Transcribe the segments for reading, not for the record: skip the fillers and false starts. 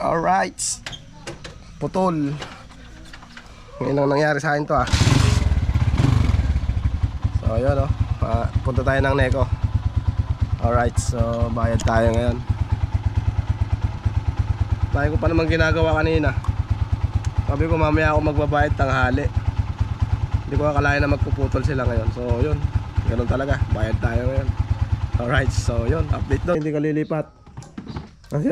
Alright. Putol. Ngayon lang nangyari sa akin to ah. So yun oh. Punta tayo ng Neko. Alright, so bayad tayo ngayon. Tayo ko pa naman ginagawa kanina. Sabi ko mamaya ako magbabayad tanghali. Hindi ko akalain na magpuputol sila ngayon. So yun, ganun talaga, bayad tayo ngayon. Alright, so yun, update daw. Hindi ka lilipat kasi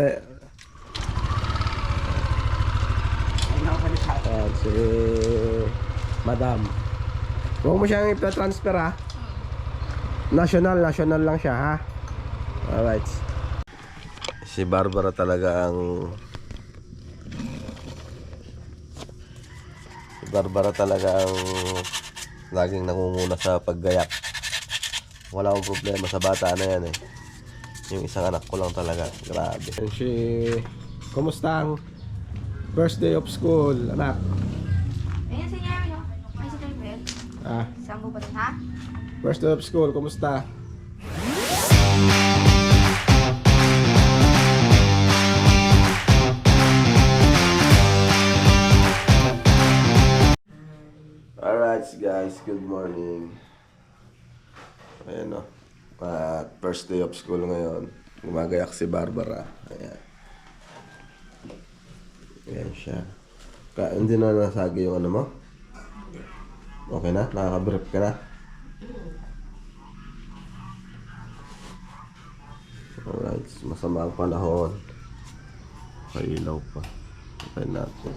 si Madam, huwag mo siyang ipa-transfer ha. National lang siya ha. Alright. Si Barbara talaga ang laging nangunguna sa paggayak. Wala akong problema sa bata na yan eh. Yung isang anak ko lang talaga. Grabe. Kumusta ang first day of school, anak? Ayan si Jeremy, no? Ay, si Jeremy. Saan mo ba rin, ha? First day of school, kumusta? Alright guys, good morning. Ayan o. First day of school ngayon. Gumagayak si Barbara. Ayan. Ayan siya. Hindi na nasagi yung ano mo? Okay na? Nakaka-brief ka na? Alright. Masama ang panahon. Kailaw pa. Okay natin.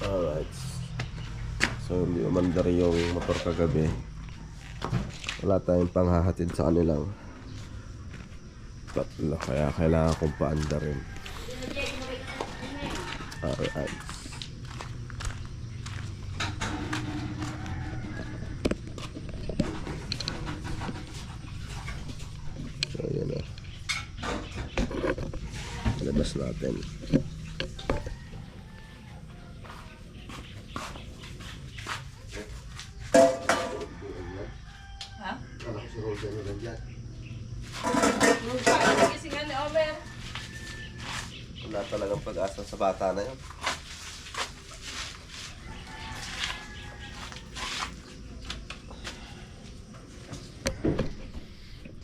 Alright. So hindi umandar yung motor kagabi. Wala tayong panghahatid sa kanilang tatlo. Kaya kailangan kong paandarin. Alright. So yun na. Labas natin. Wala talagang pag-asa sa bata na yun.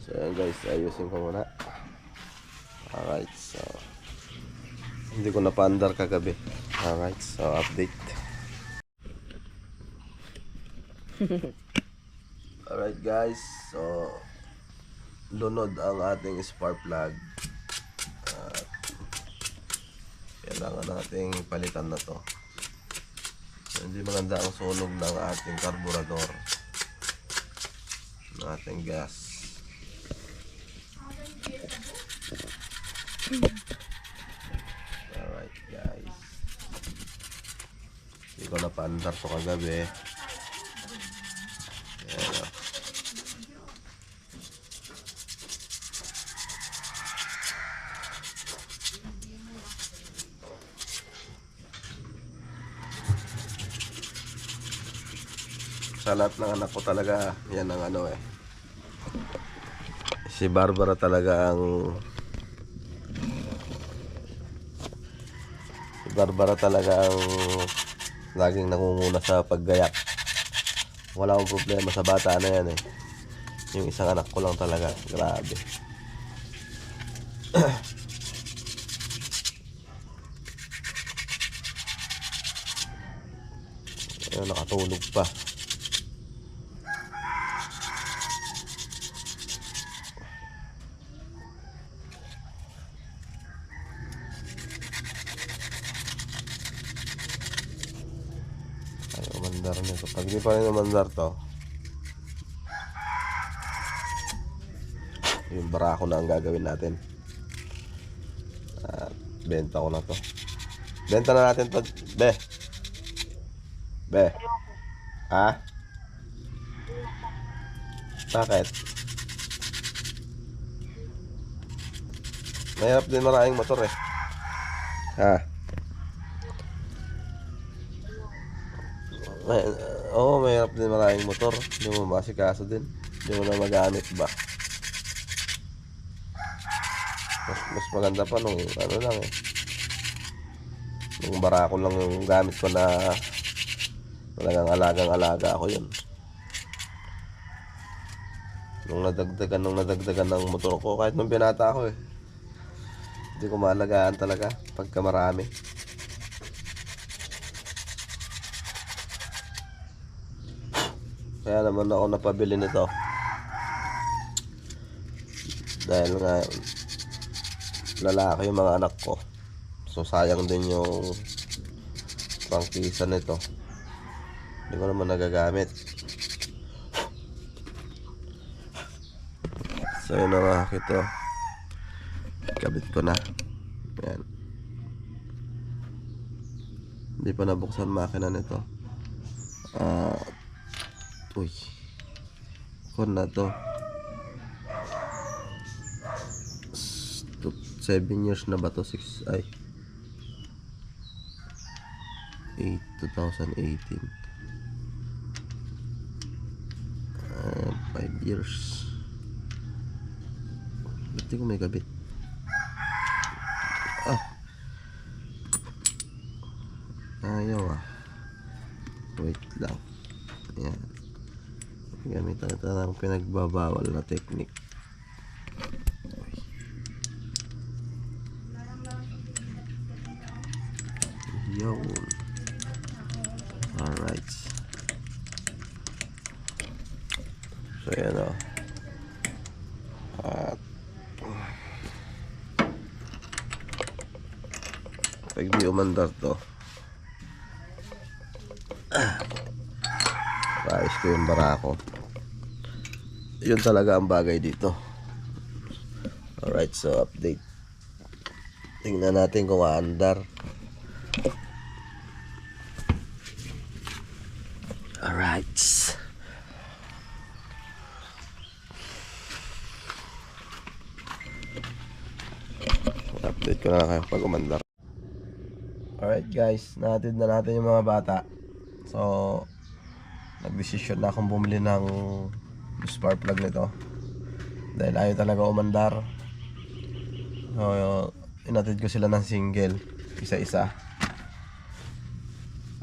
So yan guys, ayusin ko muna. Alright, so hindi ko napaandar kagabi. Alright, so update. Alright guys, so lunod ang ating spark plug. Kailangan nating palitan na to. Hindi maganda ang sunog ng ating karburador, ng ating gas. Alright guys, hindi ko napaandar to kagabi. Ayan. Sa lahat ng anak ko talaga, yan ang ano eh. Si Barbara talaga ang laging nangunguna sa paggayak. Wala akong problema sa bata na yan eh. Yung isang anak ko lang talaga. Grabe. Ayun, nakatulog pa. Ay, umandar nito. Pag di pa rin umandar to, yung barako na ang gagawin natin. Benta ko na to. Benta na natin to. Be. Ha? Bakit? Mahirap din maraming motor eh. Ha? Oo, mahirap din maraming motor. Hindi mo masikaso din. Hindi mo na magamit ba? Mas maganda pa nung ano lang eh. Nung barako lang yung gamit ko na talagang alagang-alaga ako yun. Nung nadagdagan ng motor ko, kahit nung binata ako eh. Hindi ko maalagaan talaga pagka marami. Kaya naman ako napabili nito. Dahil nga lalaki yung mga anak ko. So sayang din yung prangkisa nito. Hindi ko naman nagagamit. So yun na ito. Kabit ko na. Ayan. Hindi pa nabuksan makina nito. Uy. Kon na to. 7 years na ba to? 6 ay 2018. 5 years. Ba't di ko may kabit? Ayaw wait lang. Ayan. Gamitan ito ng pinagbabawal na technique. Yun. Alright. So yan o. At pag di umandar to, ayos ko yung barako. Yun talaga ang bagay dito. Alright, so update. Tingnan natin kung aandar. Alright. Update ko na kayo pag umandar. Alright guys, natin na natin yung mga bata. So nagdesisyon na akong bumili ng spark plug nito dahil ayaw talaga umandar. So inatid ko sila ng single, isa-isa.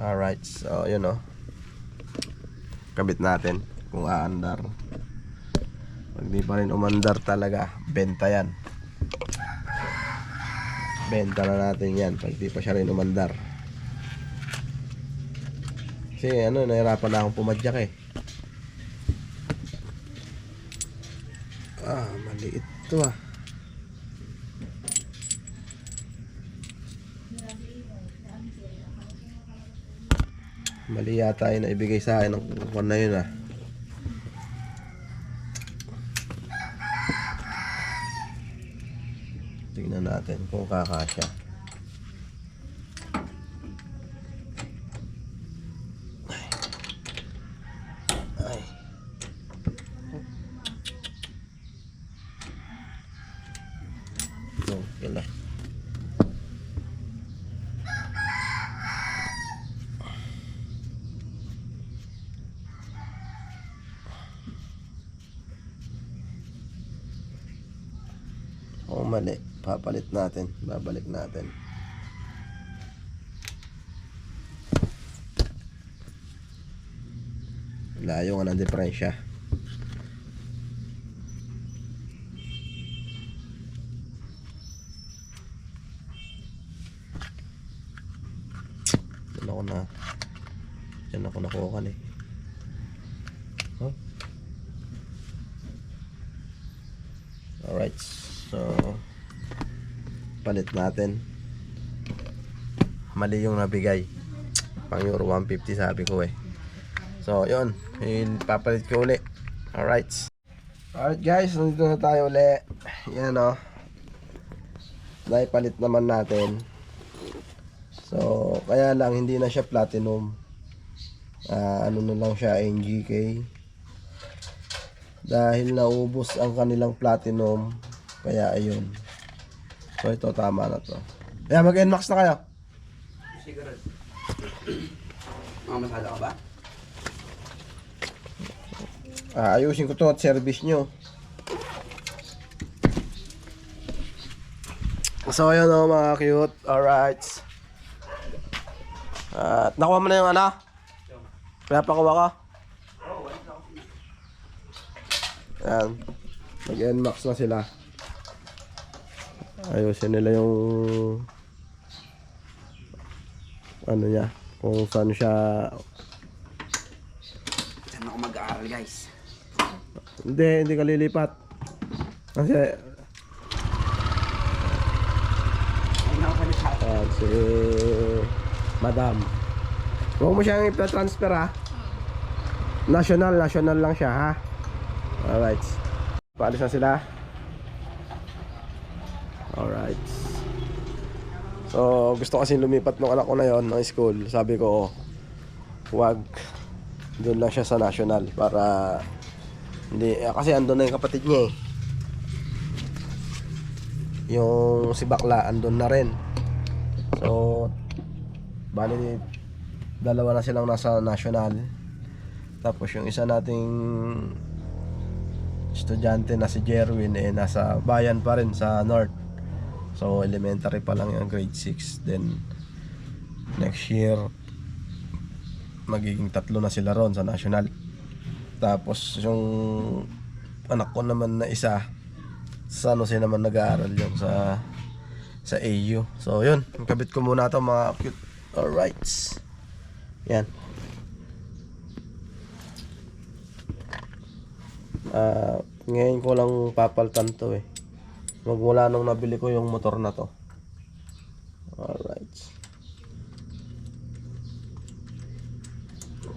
Alright, so yun o. Kabit natin kung aandar. Pag di pa rin umandar talaga, benta yan. Benta na natin yan pag di pa siya rin umandar. Kasi nahirapan na akong pumadyak eh. Maliit to Mali yata yung naibigay sa akin ng kukuha na yun Tingnan natin kung kakasya. Ay. Okay lang. Mali, papalit natin, babalik natin. Layo nga ng diferensya. Diyan ako nakuha eh. Alright, so palit natin. Mali yung nabigay, pang euro 150 sabi ko eh. So yun, papalit ko uli. Alright guys, nandito na tayo uli. Yan naipalit naman natin. So kaya lang hindi na siya platinum, ano na lang siya, NGK, dahil naubos ang kanilang platinum. Kaya ayun, so ito tama na to. Kaya mag NMAX na kayo. Siguro. Masala ka ba? Ayusin ko to at service nyo. So yun o mga cute. Alright. At nakuha mo na yung ano? Kaya pakuha ka? Ayan. Mag-NMAX na sila. Ayusin nila yung ano niya. Kung saan siya. Saan ako mag-aaral guys? Hindi ka lilipat. Kasi si Madam. Huwag mo siyang ipa-transfer ha. National lang siya ha. Alright. Paalis na sila. Alright. So gusto kasi lumipat ng anak ko na yon ng school. Sabi ko wag. Doon lang siya sa national para hindi, kasi andun na yung kapatid niya eh. Yung si Bakla andun na rin. So bali dalawa na silang nasa national. Tapos yung isa nating estudyante na si Jerwin eh nasa bayan pa rin sa north. So elementary pa lang yung grade 6. Then next year magiging 3 na sila ron sa national. Tapos yung anak ko naman na isa sa ano siya naman nag-aaral yung sa AU. So yun, kabit ko muna ito mga cute. Alright. Yan. Ngayon ko lang papaltan to eh. Magmula nung nabili ko yung motor na to. Alright.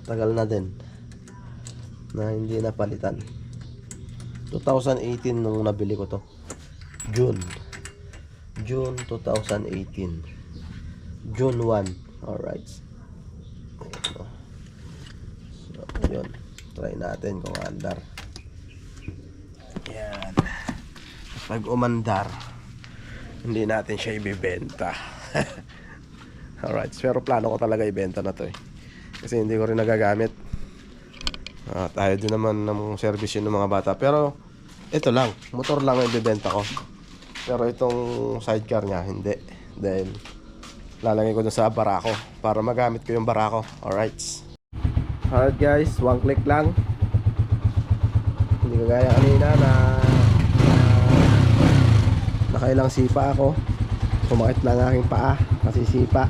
Tagal na din na hindi napalitan. 2018 nung nabili ko to. June 2018. June 1. Alright. So, yun. Try natin kung andar. Yan. Pag umandar, hindi natin siya ibibenta. Alright. Pero plano ko talaga ibenta na to eh. Kasi hindi ko rin nagagamit. Tayo din naman ng service yun ng mga bata. Pero ito lang, motor lang ang ibibenta ko. Pero itong sidecar niya hindi. Dahil lalagay ko dun sa barako para magamit ko yung barako. Alright. Alright guys, one click lang. Hindi kagaya kanina na nakailang sipa ako. Sumakit na ang aking paa kasi sipa.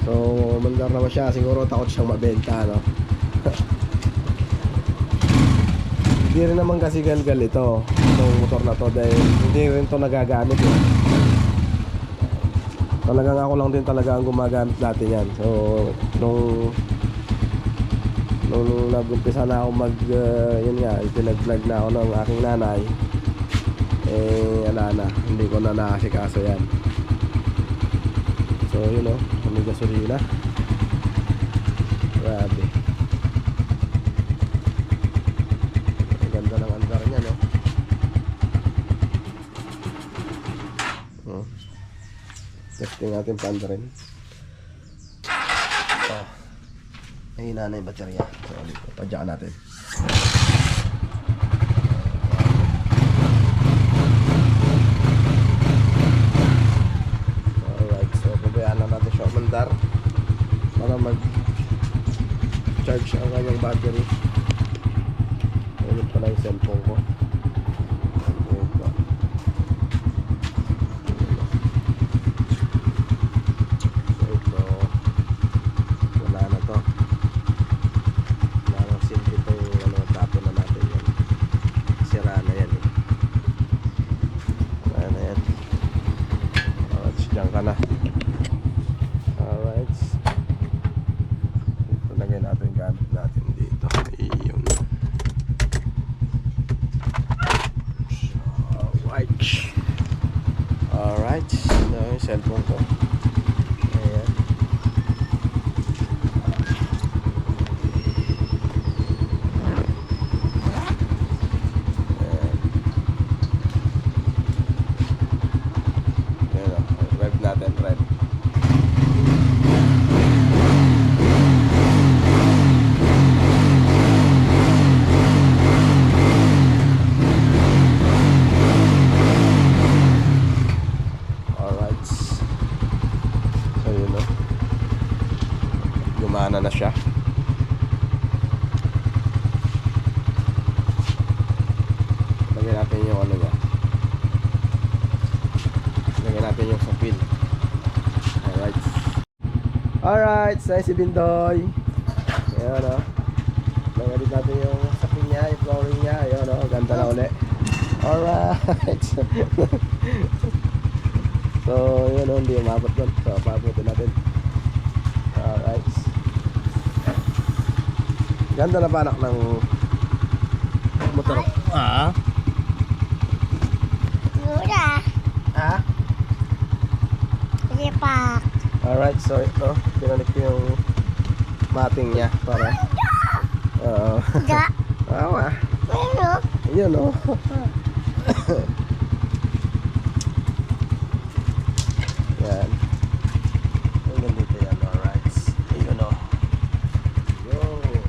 So mandar naman siya. Siguro takot siyang mabenta, no? Hindi rin naman kasi galgal ito, itong motor na to, dahil hindi rin to nagagamit eh. Talagang ako lang din talaga ang gumagamit dati yan. So nung nag-umpisa na ako yun nga, ipinag-vlog na ako ng aking nanay, eh ala na, hindi ko na nakasikaso yan. So yun o, may gasolina. Grabe. Ganda ng andar niya, no? Testing natin pa andarin. Mahina na yung baterya. So, padyakan natin. Alright, so pabayaan lang natin siya umandar para mag-charge ang kanyang battery. Ayun pala yung cellphone ko. Ito, wala na to. Wala nang simple itong tapo na natin yan. Sira na yan eh. Wala na yan. Alright, dyan ka na. Alright. Lagay natin yung gamit natin dito. Iyon. Alright, ito yung cellphone ko. Ayan. Ayan o, rev natin, rev. gumagana na siya. Lagyan natin yung ano niya. Lagyan natin yung sapin. Alright, sa si Bindoy. Ayan o. Lagyan din natin yung sapin niya, yung flooring niya. Ayan o, ganda na uli. Alright. So, yun o, hindi umabot doon. So, pabutin natin. Alright. Ganda na ba anak ng motor? Ah? Mura. Ah? Lipak. Alright, so ito, pinanik ko yung mating niya para oo. Ga. Awa. Ano? Yun o. Yan. Ang ganda yan, alright. Yun o. Yun.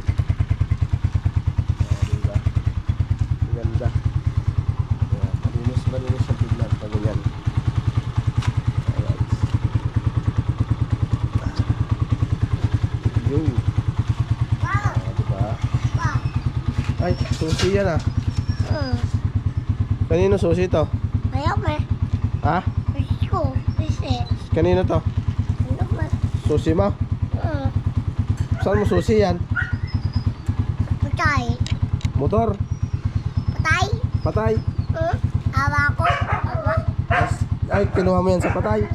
Diba? Ang ganda. Yan. Malinis yung tignan pag ganyan. Alright. Yun. Diba? Ay, susi yan ah. Kanino susi to? Ayaw mo. Ha? Gusto. Gusto. Kanino to? Ano ba? Susi mo? Saan mo susi yan? Patay. Motor? Patay? Patay? Awa ko. Awa. Ay, kinuha mo yan sa patay.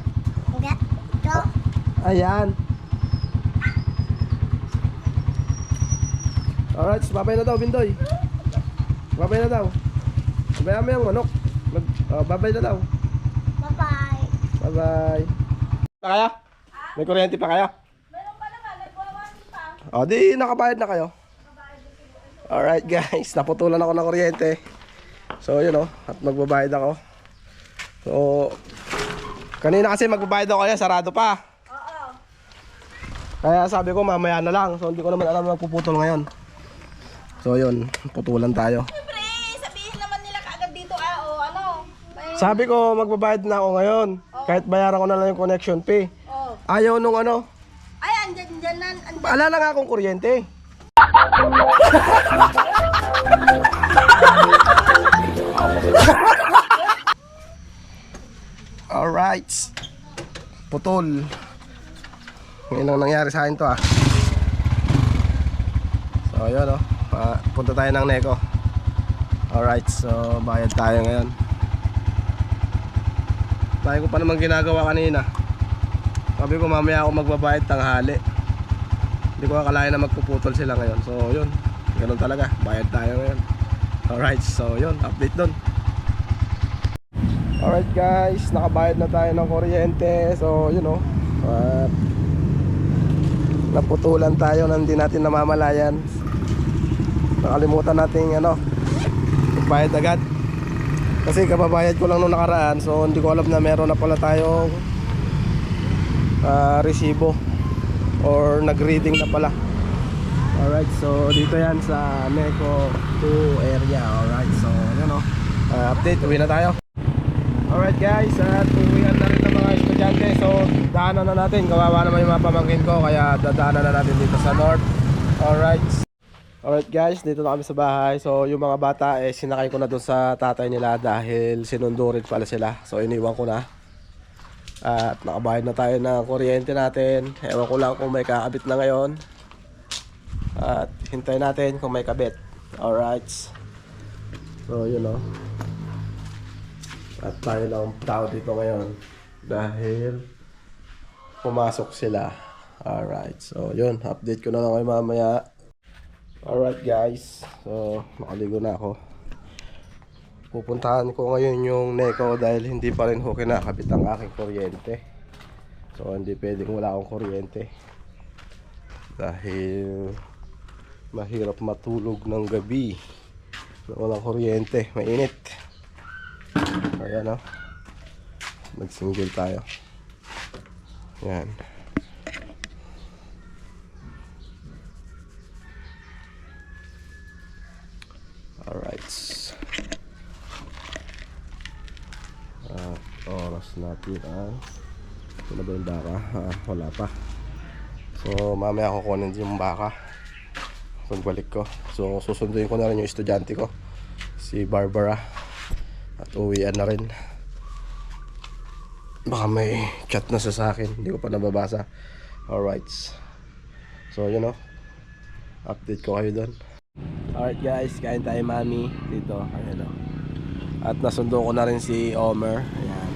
Hindi. Ito. Ayan. Alright, babay na daw, Bindoy. Babay na daw. Babayan mo yung manok. Babay na daw. Bye-bye. Bye-bye. Pa kaya? May kuryente pa kaya? Meron pa naman, nagwawanin pa. O, di nakabayad na kayo. Alright guys, naputulan ako ng kuryente. So yun o, at magbabayad ako. So, kanina kasi magbabayad ako kaya sarado pa. Oo. Kaya sabi ko mamaya na lang. So hindi ko naman alam na magpuputol ngayon. So yun, putulan tayo. Sabi ko magbabayad na ako ngayon. Kahit bayaran ko na lang yung connection fee. Ayaw nung ano. Ay, andyan na. Wala na nga akong kuryente. Alright. Putol. Ngayon lang nangyari sa akin to ah. So yun oh. Punta tayo ng Neko. Alright, so bayad tayo ngayon. Tayo ko pa naman ginagawa kanina. Sabi ko mamaya ako magbabayad tanghali. Hindi ko akalain na magpuputol sila ngayon. So yun, ganun talaga, bayad tayo ngayon. Alright, so yun, update dun. Alright guys, nakabayad na tayo ng kuryente. So yun o, naputulan tayo na hindi natin namamalayan. Nakalimutan natin bayad agad. Kasi kababayad ko lang nung nakaraan. So hindi ko alam na meron na pala tayong resibo or nag-reading na pala. Alright, so dito yan sa Neko 2 area. Alright, so yun o, update, uwi na tayo. Alright guys, at uwihan na rin ng mga estudyante. So daanan na natin, kawawa naman yung mga pamangkin ko. Kaya dadaanan na natin dito sa north. Alright. Alright guys, dito na kami sa bahay. So yung mga bata sinakay ko na doon sa tatay nila dahil sinundo rin pala sila. So iniwan ko na. At nakabayad na tayo ng kuryente natin. Ewan ko lang kung may kakabit na ngayon. At hintayin natin kung may kabit. Alright. So yun o. At tayo lang tao dito ngayon dahil pumasok sila. Alright, so yun, update ko na lang kayo mamaya. Alright guys, so nakaligo na ako. Pupuntahan ko ngayon yung Neko dahil hindi pa rin ko kinakabit ang aking kuryente. So hindi pwedeng wala akong kuryente dahil mahirap matulog ng gabi na walang kuryente, mainit. Ayan o, mag-single tayo. Yan. Alright. Oras natin ito na ba yung baka? Wala pa. So mamaya kukunin yung baka pagbalik ko. So susunduin ko na rin yung estudyante ko, si Barbara, at uwian na rin. Baka may chat na sa akin, hindi ko pa nababasa. Alright, so you know, update ko kayo doon. Alright guys, kain tayo mami dito. Ayan, oh. At nasundo ko na rin si Omer. Ayan.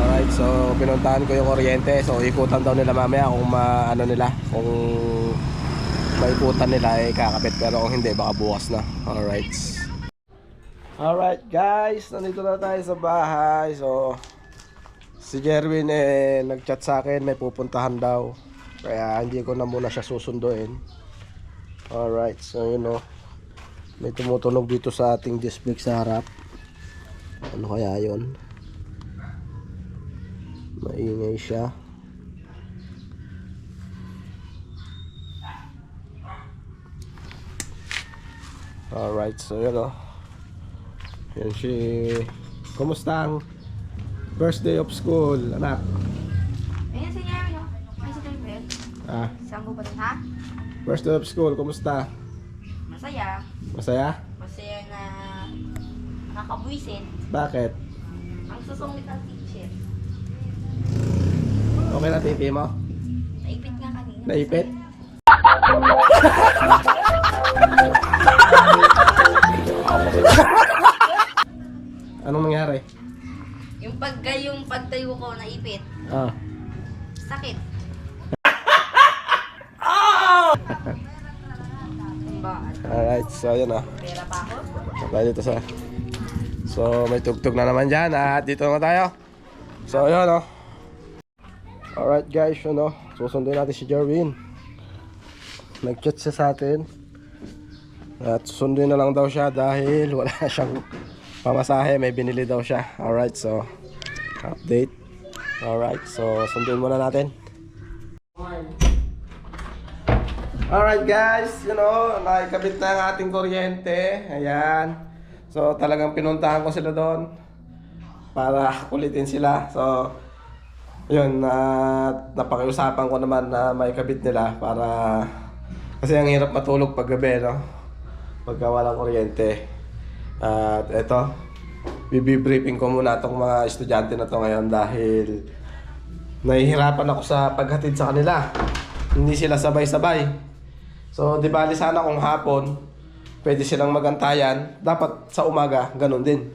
Alright, so pinuntahan ko yung kuryente. So ikutan daw nila mamaya kung maano nila, kung maikutan nila eh kakapit, pero kung hindi baka bukas na. Alright. Alright guys, nandito na tayo sa bahay. So si Jerwin nagchat sa akin, may pupuntahan daw. Kaya hindi ko na muna siya susunduin. Alright, so you know, may tumutunog dito sa ating display sa harap. Ano kaya yun? Maingay siya. Alright, so yun o. Yan si... Kumusta ang first day of school, anak? Ayan si Jeremy, no? Ay, si Bell. Sanggo pa rin, ha? First day of school, kumusta? Masaya. Masaya? Masaya na nakakabuisit. Bakit? Ang susungit ng teacher. Okay na titi mo? Naipit nga kanina. Naipit? Anong nangyari? Yung pagtayo ko, naipit. Sakit. Bakit? Alright, so yun o. Pera pa ako? Tayo dito sa... So may tugtog na naman dyan at dito na tayo. So yun o. Alright guys, yun o. Susunduin natin si Jerwin. Nag-chat siya sa atin. At susunduin na lang daw siya dahil wala siyang pamasahe. May binili daw siya. Alright, so update. Alright, so sunduin muna natin. Alright guys, you know, nakikabit na ang ating kuryente. Ayan. So talagang pinuntahan ko sila doon para kulitin sila. So yun, napakiusapan ko naman na may kabit nila para, kasi ang hirap matulog pag gabi, no? Pagka walang kuryente. At eto, bibibriefing ko muna itong mga estudyante na to ngayon dahil nahihirapan ako sa paghatid sa kanila. Hindi sila sabay-sabay. So di bali sana kung hapon pwede silang magantayan, dapat sa umaga ganun din.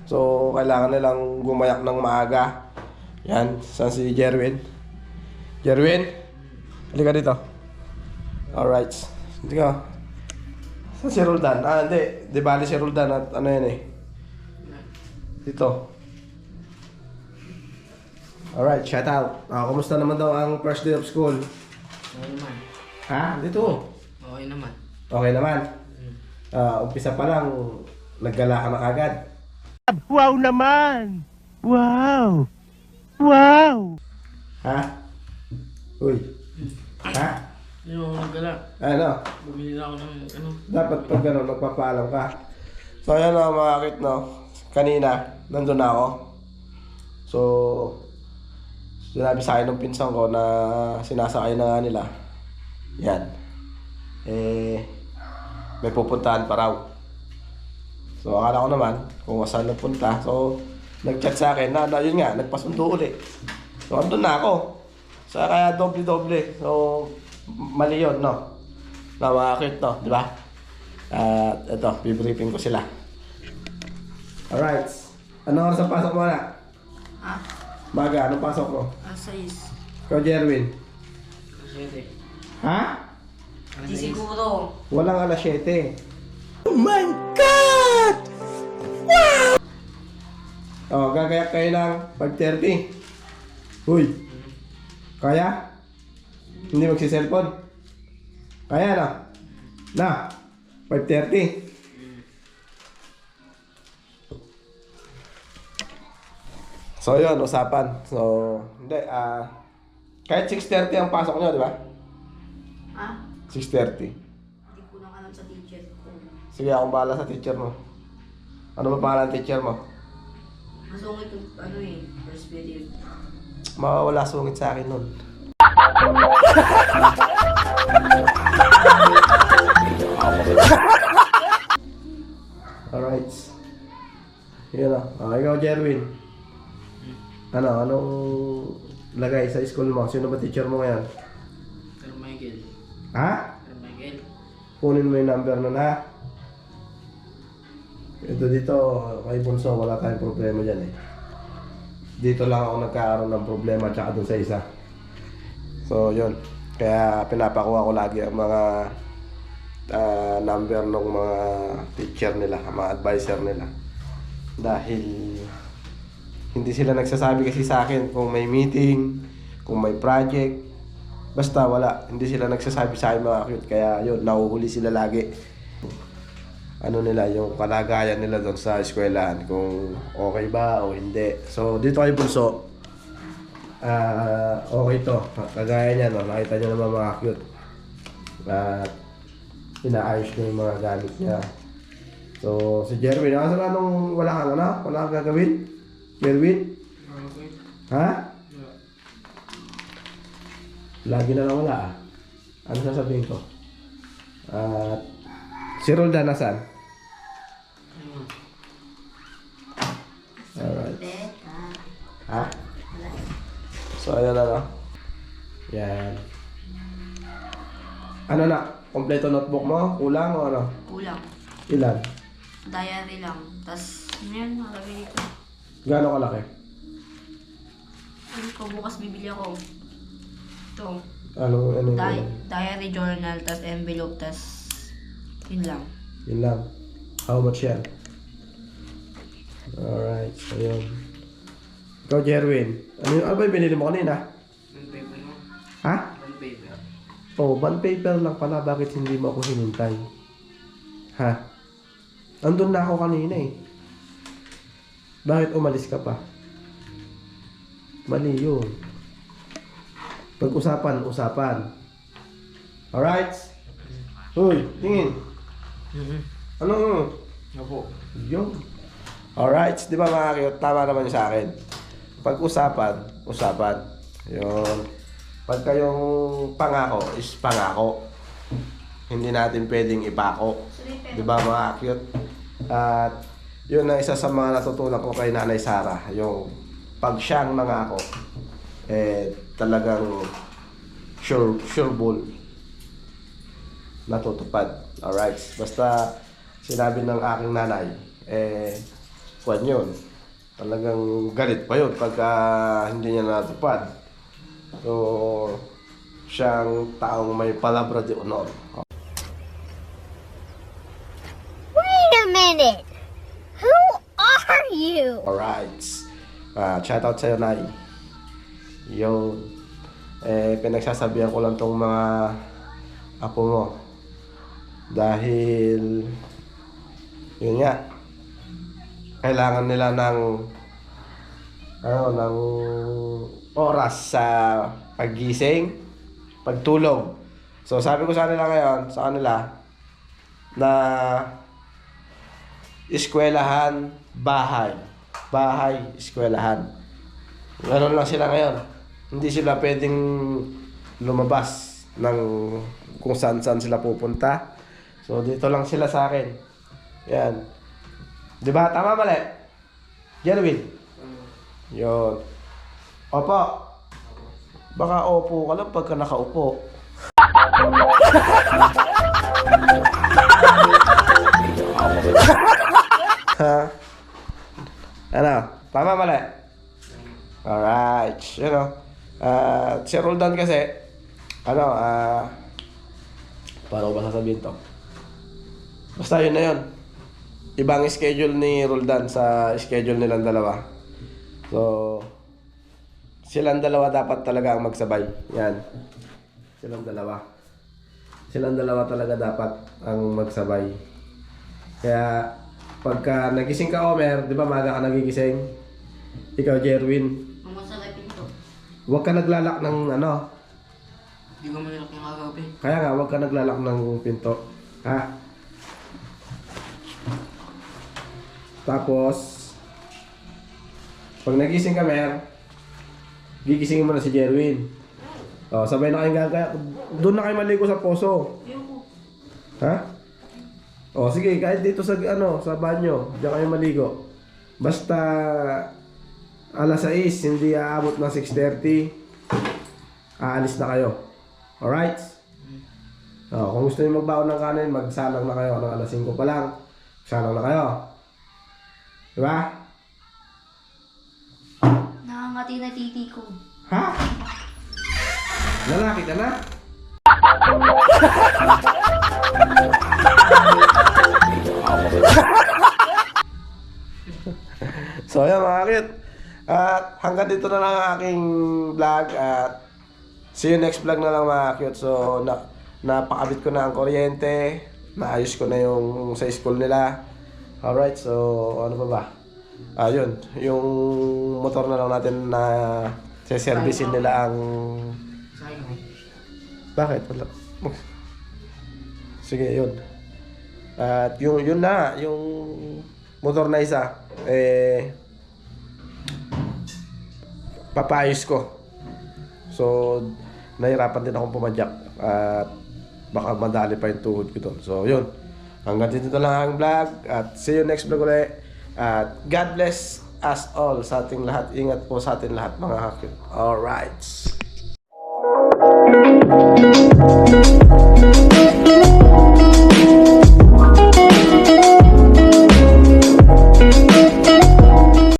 So kailangan nilang gumayak ng maaga. Yan, saan si Jerwin? Jerwin? Halika dito. Alright. Hindi ka. Saan si Roldan? Hindi. Di bali si Roldan at ano yan eh. Dito. Alright, shout out. Kumusta naman daw ang first day of school? Okay naman. Ha? Dito. Okay naman. Okay naman. Umpisa pa lang, naggala ka na kagad. Wow naman! Wow! Wow! Ha? Uy. Ha? Hindi ako naggala. Ano? Bumili na ako ng ano. Dapat pag gano'n, magpapaalam ka. So ayan o, mga kit, no? Kanina, nandun na ako. So, sinabi sa akin ng pinsan ko na sinasakay na nga nila. Yan. May pupuntahan pa raw. So akala ko naman kung saan nagpunta. So nag-chat sa akin na yun nga, nagpasundo ulit. So andun na ako. So kaya doble-doble. So mali yun, no? Na mga cute, no? Di ba? At ito, bibriefing ko sila. Alright. Ano oras ang pasok mo na? Maga, anong pasok mo? 6. Ikaw, Jerwin. Siyete. Ha? Di siguro. Walang alas 7. Oh my God! Oh, gagayak kayo ng 5:30. Uy. Kaya? Hindi magsi-cellphone? Kaya na? Na? 5:30? So yun, usapan. So, hindi, kahit 6:30 ang pasok nyo, di ba? Ha? 6:30. Hindi ko lang alam sa teacher ko. Sige, akong bahala sa teacher mo. Ano ba pangalan ng teacher mo? Masungit yung ano eh, perspective. Mawawala sungit sa akin nun. Alright. Yun na. Ikaw, Jerwin. Anong lagay sa school mo? Sino ba teacher mo ngayon? Sir Michael. Ha? Sir Michael. Kunin mo yung number nun, ha? Ito dito, kay Bunso, wala tayong problema dyan eh. Dito lang ako nagkakaroon ng problema tsaka dun sa isa. So, yun. Kaya pinapakuha ko lagi ang mga number ng mga teacher nila, mga advisor nila. Dahil hindi sila nagsasabi kasi sa akin kung may meeting, kung may project. Basta wala, hindi sila nagsasabi sa akin mga cute. Kaya yun, nahuhuli sila lagi. Ano nila, yung kalagayan nila doon sa eskwelahan, kung okay ba o hindi. So, dito kay Bunso, okay to. Kagaya niya, no? Nakita niyo naman mga cute. At inaayos niya yung mga gamit niya. So, si Jerwin, nasa na nung wala kang ano? Wala kang gagawin? Jerwin? Okay. Ha? Yeah. Lagi na lang wala ah. Ano sasabihin ko? At si Roldan nasaan? Ayun. Alright. Beta. Ha? So, ayan na no? Yan. Ano na? Kompleto notebook mo? Kulang o ano? Kulang. Ilan? Diary lang. Tapos, ano yan, nakalagay dito. Gaano kalaki? Ano ko, bukas bibili ako. Ito. Ano yung Diary journal, tapos envelope, tapos yun lang. Yun lang. How much yan? Alright, so yun. Ikaw, Jerwin. Ano ba yung binili mo kanina? Bond paper mo. Ha? Bond paper. Oh, bond paper lang pala. Bakit hindi mo ako hinintay? Ha? Andun na ako kanina eh. Bakit umalis ka pa? Mali yun. Pag-usapan, usapan. Alright? Hoy, tingin. Ano? Opo. Yun. Alright, di ba mga cute? Tama naman yung sa akin. Pag-usapan, usapan. Yun. Pagka yung pangako is pangako. Hindi natin pwedeng ipako. Di ba mga cute? At yun ang isa sa mga natutunan ko kay Nanay Sara. Yung pag siyang nangako, talagang sure bull natutupad. Alright. Basta sinabi ng aking nanay, kwan yun. Talagang galit pa yun pagka hindi niya natupad. So, siyang taong may palabra de honor. Wait a minute! Who are you? Alright. Shout out sa'yo, Nay. Yun. Pinagsasabihan ko lang tong mga apo mo. Dahil, yun nga, kailangan nila ng oras sa paggising, pagtulog. So sabi ko sa kanila ngayon, sa kanila, na eskwelahan, bahay. Bahay, eskwelahan. Ganon lang sila ngayon. Hindi sila pwedeng lumabas ng kung saan sila pupunta. So dito lang sila sa akin. Yan. Di ba? Tama mali? Jerwin? Yun. Opo. Baka opo ka lang pagka nakaupo. Ha? Ano? Tama mali? Alright. You know. Si Roldan kasi, paano ko ba sasabihin to? Basta yun na yun. Ibang schedule ni Roldan sa schedule nilang dalawa. So, silang dalawa dapat talaga ang magsabay. Yan. Silang dalawa. Silang dalawa talaga dapat ang magsabay. Kaya, pagka nagising ka, Omer, di ba maga ka nagigising? Ikaw, Jerwin, Mamasakay pinto. huwag ka naglalak ng Hindi ko manilak ng kagabi. Kaya nga, huwag ka naglalak ng pinto. Ha? Tapos, Pag nagising ka, Mer, gigisingin mo na si Jerwin. O, sabay na kayong gagaya. Doon na kayo maligo sa poso. Ha? O, sige, kahit dito sa, sa banyo, diyan kayo maligo. Basta, alas 6, hindi aabot ng 6:30, aalis na kayo. Alright? O, kung gusto niyo magbaon ng kanin, magsalang na kayo. Alas 5 pa lang, salang na kayo. Diba? Nakangati na titi ko. Ha? Lalaki ka na? So ayan mga kit. At hanggang dito na lang ang aking vlog. At see you next vlog na lang mga cute. So napakabit ko na ang kuryente. Naayos ko na yung sa school nila. Alright, so ano pa ba? Ayun, yung motor na lang natin na servicein nila ang... Sakay kami. Bakit? Wala. Sige, yun. At yun na, yung motor na isa, papayos ko. So, nahirapan din akong pumadyak at baka madali pa yung tuhod ko doon. So, yun. Hanggang dito na lang ang vlog at see you next vlog ulit. At God bless us all sa ating lahat. Ingat po sa ating lahat mga hakit. Alright.